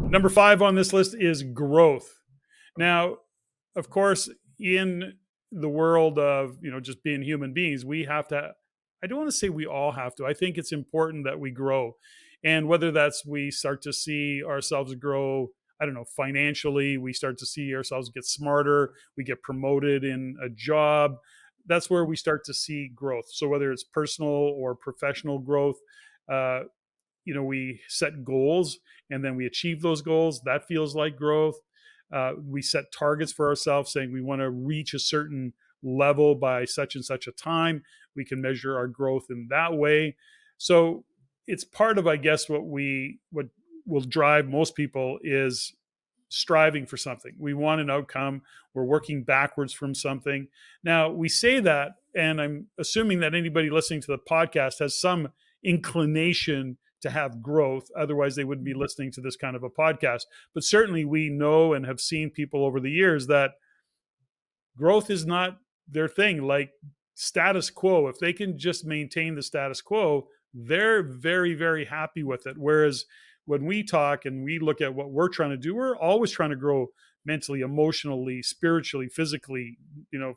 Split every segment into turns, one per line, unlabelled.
Number 5 on this list is growth. Now, of course, in the world of, just being human beings, we have to, I don't want to say we all have to. I think it's important that we grow. And whether that's we start to see ourselves grow, I don't know, financially, we start to see ourselves get smarter, we get promoted in a job. That's where we start to see growth. So whether it's personal or professional growth, uh, we set goals and then we achieve those goals. That feels like growth. We set targets for ourselves saying we want to reach a certain level by such and such a time. We can measure our growth in that way. So it's part of, I guess, what will drive most people is striving for something. We want an outcome. We're working backwards from something. Now, we say that, and I'm assuming that anybody listening to the podcast has some inclination to have growth. Otherwise, they wouldn't be listening to this kind of a podcast. But certainly we know and have seen people over the years that growth is not their thing. Like status quo, if they can just maintain the status quo, they're very, very happy with it. Whereas when we talk and we look at what we're trying to do, we're always trying to grow mentally, emotionally, spiritually, physically,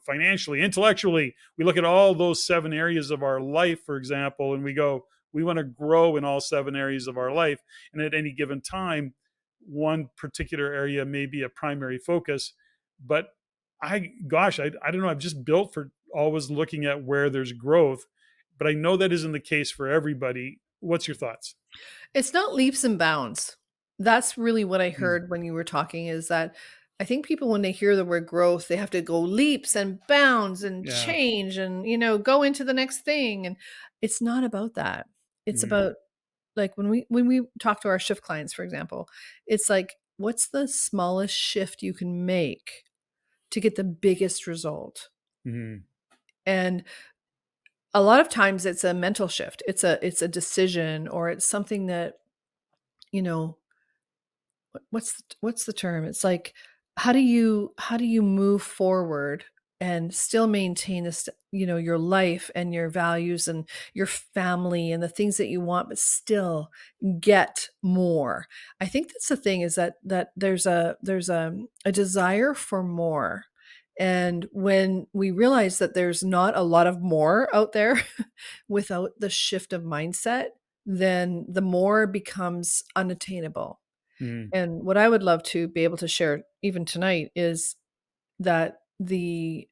financially, intellectually. We look at all those 7 areas of our life, for example, and we go, we want to grow in all 7 areas of our life. And at any given time, one particular area may be a primary focus. But I don't know. I'm just built for always looking at where there's growth. But I know that isn't the case for everybody. What's your thoughts?
It's not leaps and bounds. That's really what I heard when you were talking, is that I think people, when they hear the word growth, they have to go leaps and bounds and
Yeah.
change and, go into the next thing. And it's not about that. It's
Mhm.
about, like, when we talk to our shift clients, for example, it's like, what's the smallest shift you can make to get the biggest result?
Mhm.
And a lot of times it's a mental shift. It's a decision, or it's something that, you know, what's the term? It's like, how do you move forward and still maintain this, your life and your values and your family and the things that you want, but still get more. I think that's the thing, is that there's a desire for more. And when we realize that there's not a lot of more out there without the shift of mindset, then the more becomes unattainable.
Mhm.
And what I would love to be able to share even tonight is that the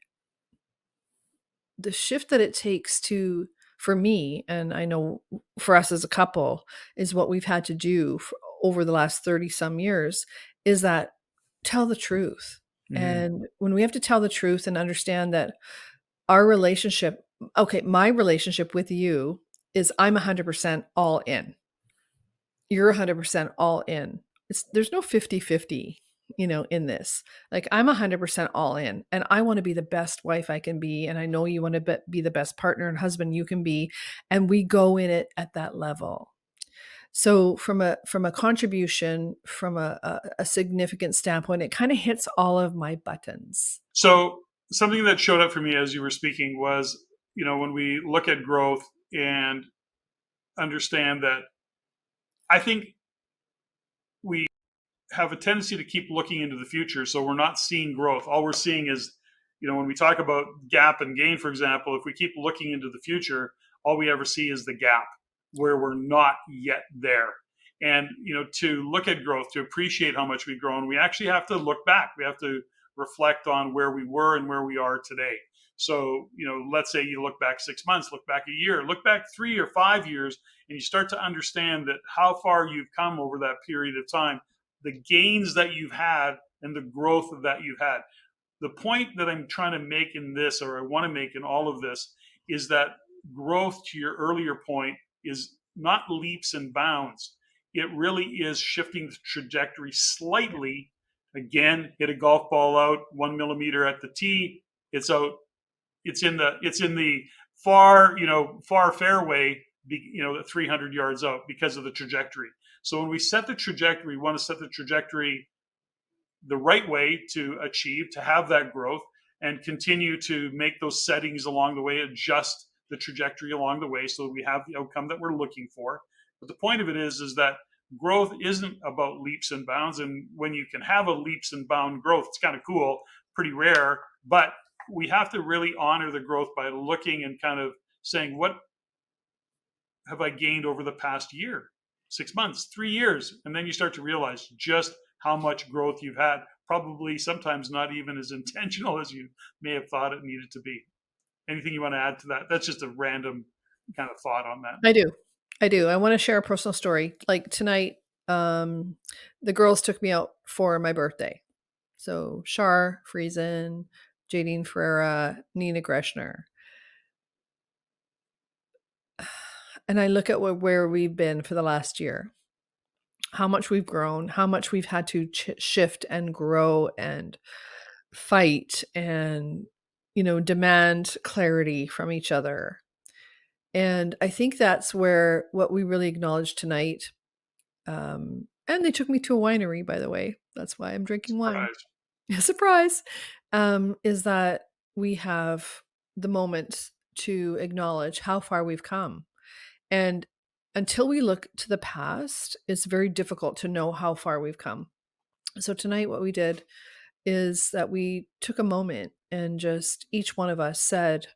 shift that it takes to, for me, and I know for us as a couple, is what we've had to do for, over the last 30 some years, is that tell the truth.
Mhm.
And when we have to tell the truth and understand that our relationship, okay, my relationship with you is, I'm 100% all in. You're 100% all in. There's no 50-50, in this. Like, I'm 100% all in, and I want to be the best wife I can be, and I know you want to be the best partner and husband you can be, and we go in it at that level. So from a contribution, from a significant standpoint, it kind of hits all of my buttons.
So something that showed up for me as you were speaking was, when we look at growth and understand that, I think we have a tendency to keep looking into the future. So we're not seeing growth. All we're seeing is, when we talk about gap and gain, for example, if we keep looking into the future, all we ever see is the gap where we're not yet there. And, to look at growth, to appreciate how much we've grown, we actually have to look back. We have to reflect on where we were and where we are today. So, let's say you look back 6 months, look back a year, look back 3 or 5 years, and you start to understand that how far you've come over that period of time, the gains that you've had and the growth that you've had. The point that I'm trying to make in this, or I want to make in all of this, is that growth, to your earlier point, is not leaps and bounds. It really is shifting the trajectory slightly. Again, hit a golf ball out 1 millimeter at the tee, it's out. It's in the far fairway, 300 yards out because of the trajectory. So when we set the trajectory, we want to set the trajectory the right way to achieve, to have that growth, and continue to make those settings along the way, adjust the trajectory along the way so that we have the outcome that we're looking for. But the point of it is that growth isn't about leaps and bounds. And when you can have a leaps and bound growth, it's kind of cool, pretty rare, but we have to really honor the growth by looking and kind of saying, what have I gained over the past year, 6 months, 3 years? And then you start to realize just how much growth you've had, probably sometimes not even as intentional as you may have thought it needed to be. Anything you want to add to that? That's just a random kind of thought on that.
I do. I do. I want to share a personal story. Like tonight, the girls took me out for my birthday. So Shar Friesen, Jadine Ferreira, Nina Greshner. And I look at where we've been for the last year, how much we've grown, how much we've had to shift and grow and fight and, demand clarity from each other. And I think that's where what we really acknowledged tonight. And they took me to a winery, by the way. That's why I'm drinking wine. Surprise. Is that we have the moment to acknowledge how far we've come. And until we look to the past, it's very difficult to know how far we've come. So tonight, what we did is that we took a moment and just each one of us said,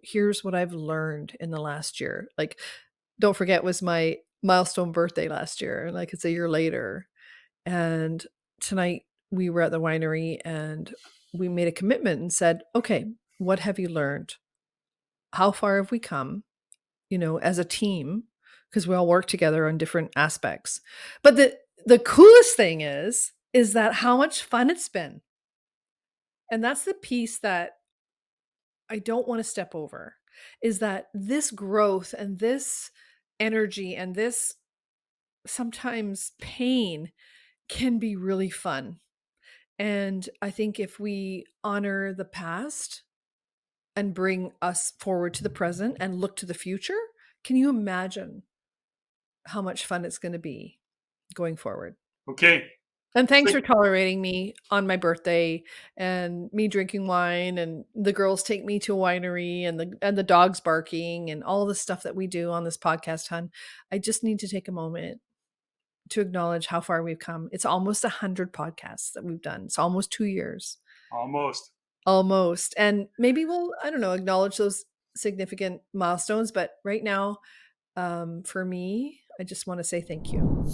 here's what I've learned in the last year. Like, don't forget, it was my milestone birthday last year. Like, it's a year later. And tonight we were at the winery and we made a commitment and said, okay, what have you learned? How far have we come, as a team? Because we all work together on different aspects. But the coolest thing is that how much fun it's been. And that's the piece that I don't want to step over, is that this growth and this energy and this sometimes pain can be really fun. And I think if we honor the past and bring us forward to the present and look to the future, can you imagine how much fun it's going to be going forward?
Okay.
And thanks for tolerating me on my birthday and me drinking wine and the girls take me to a winery and the dogs barking and all the stuff that we do on this podcast, hon. I just need to take a moment to acknowledge how far we've come. It's almost 100 podcasts that we've done. It's almost 2 years. Almost. And maybe we'll, I don't know, acknowledge those significant milestones. But right now, for me, I just want to say thank you.